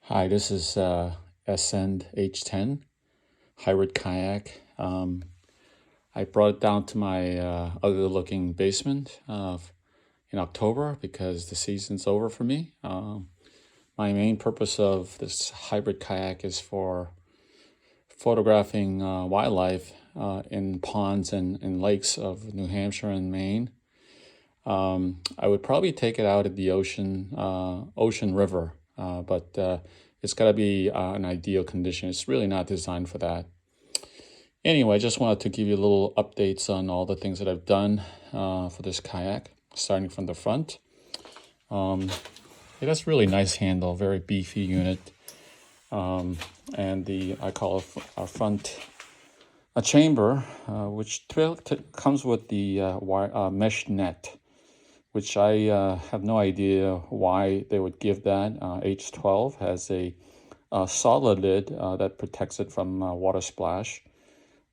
Hi, this is Ascend H10 hybrid kayak. I brought it down to my other looking basement in October because the season's over for me. My main purpose of this hybrid kayak is for photographing wildlife in ponds and lakes of New Hampshire and Maine. I would probably take it out at the ocean river, but it's got to be an ideal condition. It's really not designed for that. Anyway, I just wanted to give you a little updates on all the things that I've done for this kayak, starting from the front. It has really nice handle, very beefy unit, and I call it a front a chamber, which comes with the mesh net, which I have no idea why they would give that. H12 has a solid lid that protects it from water splash.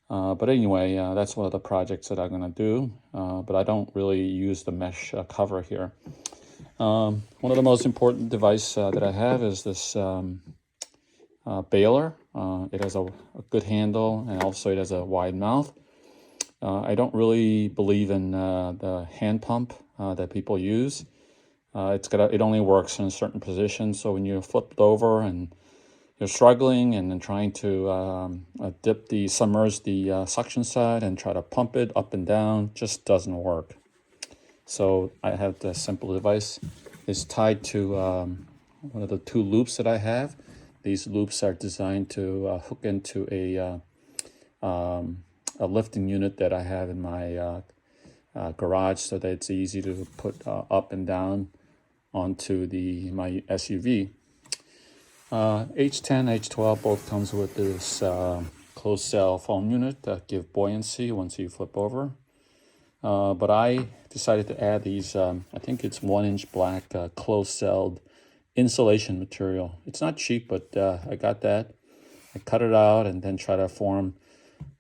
But anyway, that's one of the projects that I'm going to do, but I don't really use the mesh cover here. One of the most important device that I have is this Baler. It has a good handle, and also it has a wide mouth. I don't really believe in the hand pump that people use. It only works in a certain position, so when you're flipped over and you're struggling and then trying to submerge the suction side and try to pump it up and down, just doesn't work. So I have the simple device. It's tied to one of the two loops that I have. These loops are designed to hook into a lifting unit that I have in my garage, so that it's easy to put up and down onto my SUV. H10, H12 both comes with this closed cell foam unit that give buoyancy once you flip over. But I decided to add these, I think it's 1-inch black closed celled insulation material. It's not cheap, but I got that. I cut it out and then try to form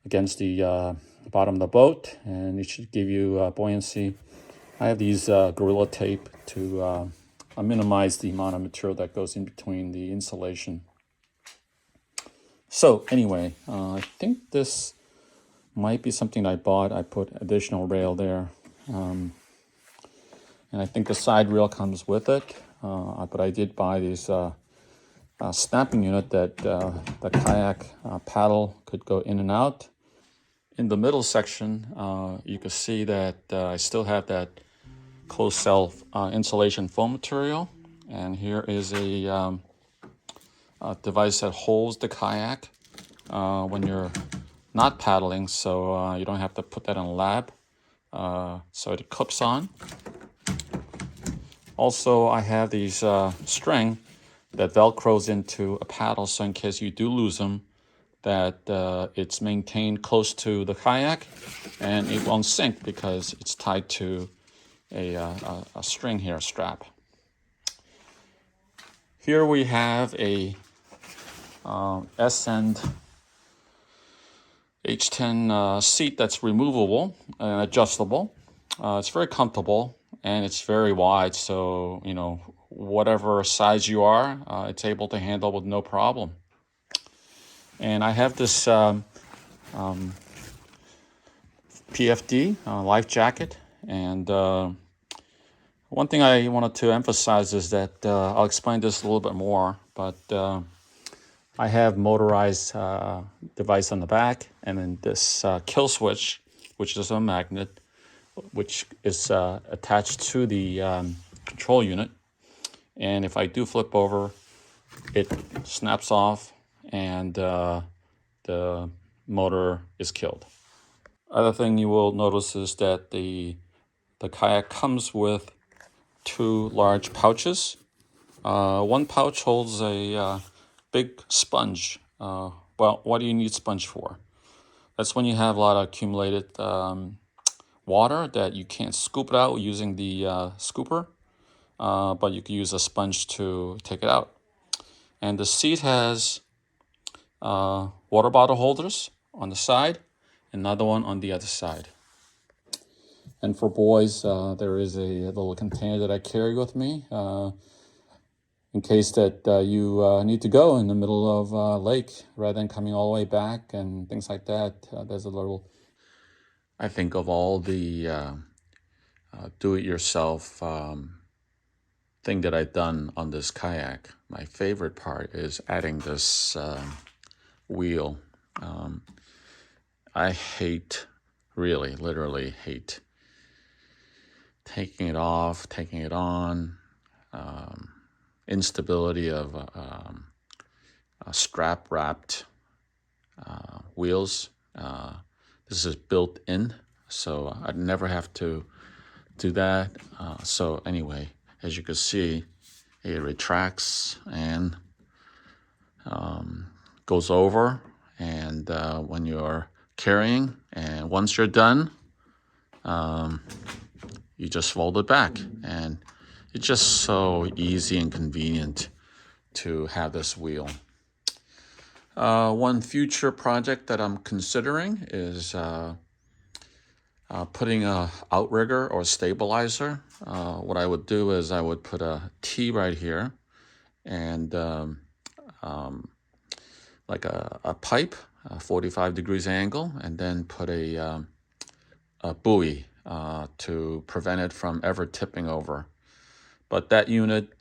against the bottom of the boat, and it should give you buoyancy. I have these Gorilla Tape to minimize the amount of material that goes in between the insulation. So anyway, I think this might be something I bought. I put additional rail there, and I think the side rail comes with it, but I did buy this snapping unit that the kayak paddle could go in and out. In the middle section, you can see that I still have that closed cell insulation foam material, and here is a device that holds the kayak when you're not paddling, so you don't have to put that in a lab, so it clips on. Also, I have these string that velcros into a paddle, so in case you do lose them, that it's maintained close to the kayak and it won't sink because it's tied to a string here, a strap. Here we have a Ascend H10 seat that's removable and adjustable. It's very comfortable and it's very wide, so whatever size you are, it's able to handle with no problem. And I have this PFD life jacket, and one thing I wanted to emphasize is that I'll explain this a little bit more, but I have motorized device on the back, and then this kill switch, which is a magnet, which is attached to the control unit. And if I do flip over, it snaps off and the motor is killed. Other thing you will notice is that the kayak comes with two large pouches. One pouch holds a big sponge. Well, what do you need sponge for? That's when you have a lot of accumulated water that you can't scoop it out using the scooper, but you can use a sponge to take it out. And the seat has water bottle holders on the side, another one on the other side. And for boys, there is a little container that I carry with me. in case that you need to go in the middle of a lake rather than coming all the way back and things like that. There's a little, I think of all the do-it-yourself thing that I've done on this kayak. My favorite part is adding this wheel. I hate, really, literally hate taking it off, taking it on, instability of strap-wrapped wheels. This is built in, so I'd never have to do that. So anyway, as you can see, it retracts and goes over. And when you're carrying, and once you're done, you just fold it back. And it's just so easy and convenient to have this wheel. One future project that I'm considering is putting a outrigger or stabilizer. What I would do is I would put a T right here and like a pipe, 45 degrees angle, and then put a buoy to prevent it from ever tipping over. But that unit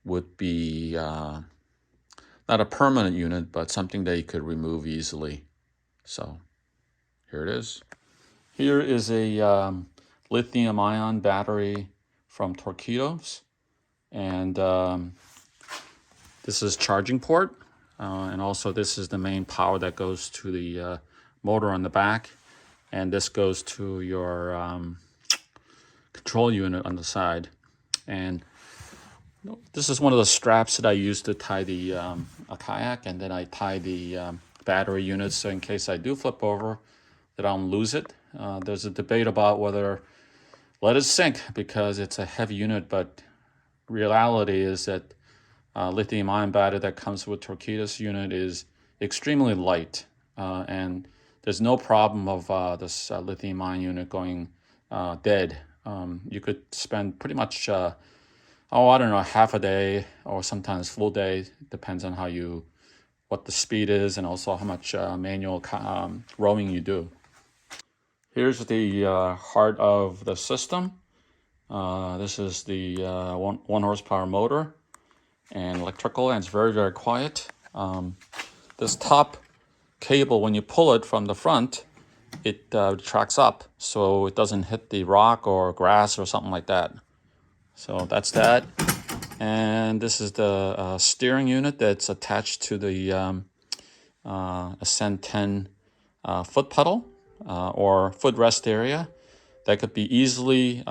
would be not a permanent unit, but something that you could remove easily. So here it is. Here is a lithium ion battery from Torqeedos, and this is charging port, and also this is the main power that goes to the motor on the back, and this goes to your control unit on the side. And this is one of the straps that I use to tie the a kayak, and then I tie the battery unit so in case I do flip over that I don't lose it. There's a debate about whether let it sink because it's a heavy unit, but reality is that lithium ion battery that comes with Torqeedos unit is extremely light, and there's no problem of this lithium ion unit going dead. You could spend pretty much I don't know, half a day or sometimes full day, depends on what the speed is and also how much manual rowing you do. Here's the heart of the system. This is the 1 horsepower motor and electrical, and it's very, very quiet. This top cable, when you pull it from the front, it tracks up so it doesn't hit the rock or grass or something like that. So that's that. And this is the steering unit that's attached to the H10 foot pedal or footrest area that could be easily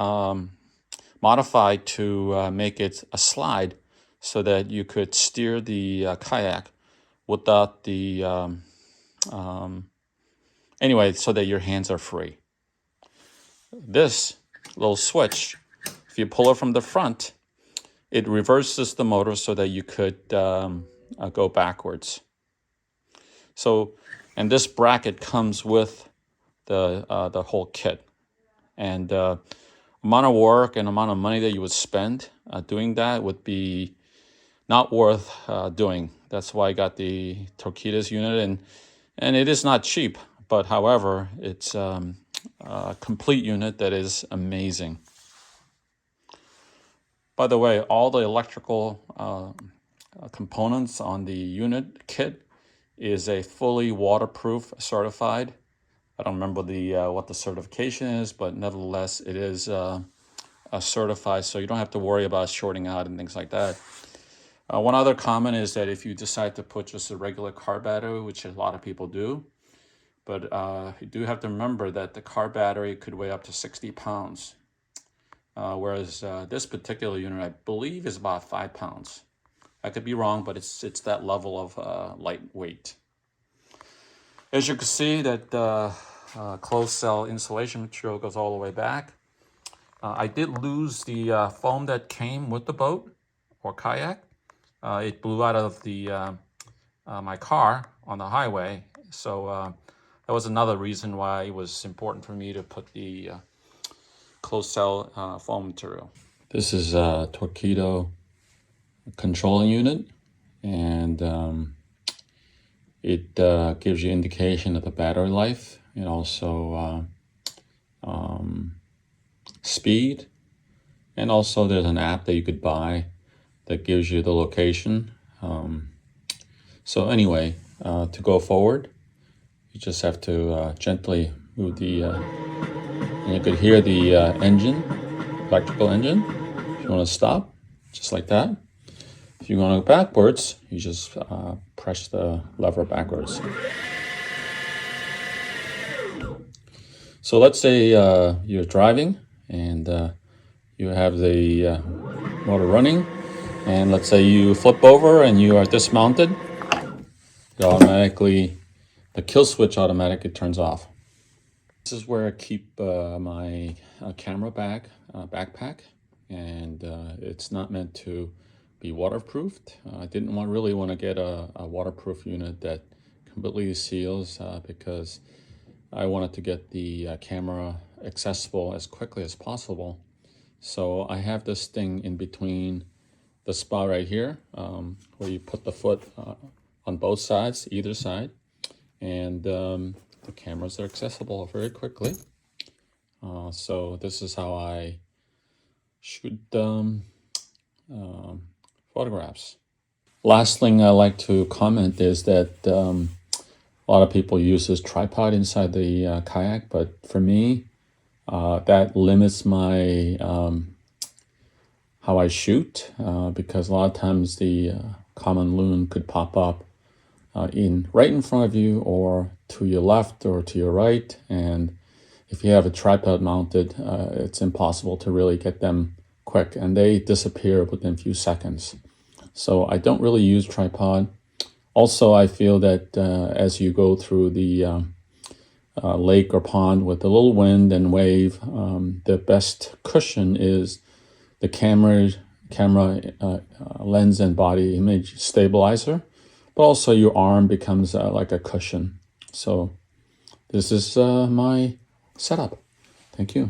modified to make it a slide so that you could steer the kayak without the, anyway, so that your hands are free. This little switch, if you pull it from the front, it reverses the motor so that you could go backwards. So, and this bracket comes with the whole kit. And amount of work and amount of money that you would spend doing that would be not worth doing. That's why I got the Torqeedos unit, and it is not cheap, but however, it's a complete unit that is amazing. By the way, all the electrical components on the unit kit is a fully waterproof certified. I don't remember what the certification is, but nevertheless, it is certified, so you don't have to worry about shorting out and things like that. One other comment is that if you decide to put just a regular car battery, which a lot of people do, but you do have to remember that the car battery could weigh up to 60 pounds. Whereas this particular unit, I believe, is about 5 pounds. I could be wrong, but it's that level of lightweight. As you can see, that closed cell insulation material goes all the way back. I did lose the foam that came with the boat or kayak. It blew out of my car on the highway, so that was another reason why it was important for me to put the closed cell foam material. This is a torpedo controlling unit, and it gives you indication of the battery life and also speed. And also there's an app that you could buy that gives you the location. So anyway, to go forward, you just have to gently move the, and you could hear the engine, electrical engine. If you want to stop, just like that. If you want to go backwards, you just press the lever backwards. So let's say you're driving and you have the motor running, and let's say you flip over and you are dismounted. It automatically, the kill switch automatically turns off. This is where I keep my camera bag, backpack, and it's not meant to be waterproofed. I didn't really want to get a waterproof unit that completely seals because I wanted to get the camera accessible as quickly as possible. So I have this thing in between the spot right here where you put the foot on both sides, either side, and the cameras are accessible very quickly. So this is how I shoot photographs. Last thing I like to comment is that a lot of people use this tripod inside the kayak, but for me, that limits my how I shoot because a lot of times the common loon could pop up right in front of you or to your left or to your right, and if you have a tripod mounted, it's impossible to really get them quick, and they disappear within a few seconds. So I don't really use tripod. Also, I feel that as you go through the lake or pond with a little wind and wave, the best cushion is the camera lens and body image stabilizer, but also your arm becomes like a cushion. So this is my setup. Thank you.